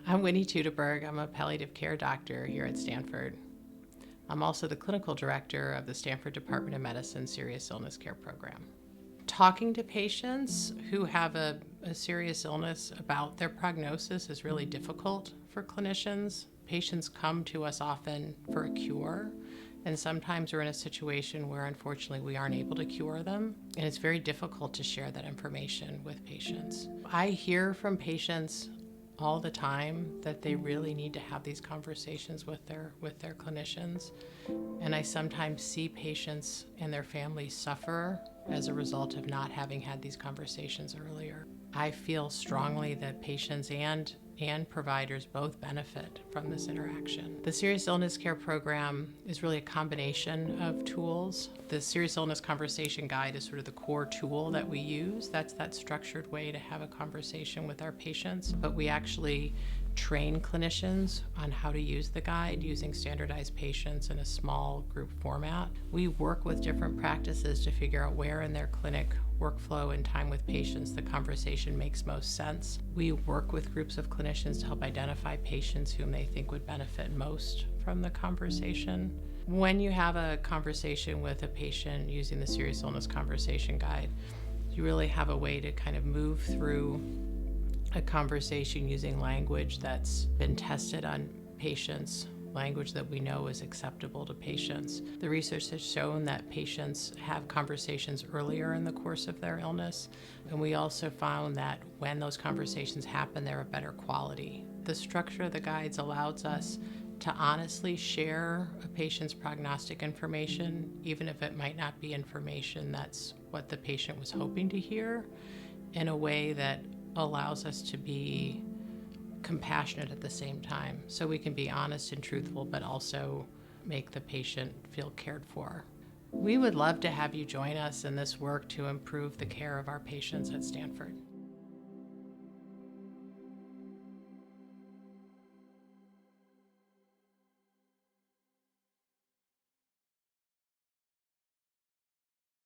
I'm Winnie Tudeberg. I'm a palliative care doctor here at Stanford. I'm also the clinical director of the Stanford Department of Medicine Serious Illness Care Program. Talking to patients who have a serious illness about their prognosis is really difficult for clinicians. Patients come to us often for a cure, and sometimes we're in a situation where unfortunately we aren't able to cure them, and it's very difficult to share that information with patients. I hear from patients all the time that they really need to have these conversations with their clinicians, and I sometimes see patients and their families suffer as a result of not having had these conversations earlier. I feel strongly that patients and providers both benefit from this interaction. The Serious Illness Care Program is really a combination of tools. The Serious Illness Conversation Guide is sort of the core tool that we use. That's that structured way to have a conversation with our patients. But we actually train clinicians on how to use the guide using standardized patients in a small group format. We work with different practices to figure out where in their clinic workflow and time with patients the conversation makes most sense. We work with groups of clinicians to help identify patients whom they think would benefit most from the conversation. When you have a conversation with a patient using the Serious Illness Conversation Guide, you really have a way to kind of move through a conversation using language that's been tested on patients, language that we know is acceptable to patients. The research has shown that patients have conversations earlier in the course of their illness, and we also found that when those conversations happen, they're of better quality. The structure of the guides allows us to honestly share a patient's prognostic information, even if it might not be information that's what the patient was hoping to hear, in a way that allows us to be compassionate at the same time, so we can be honest and truthful but also make the patient feel cared for. We would love to have you join us in this work to improve the care of our patients at Stanford.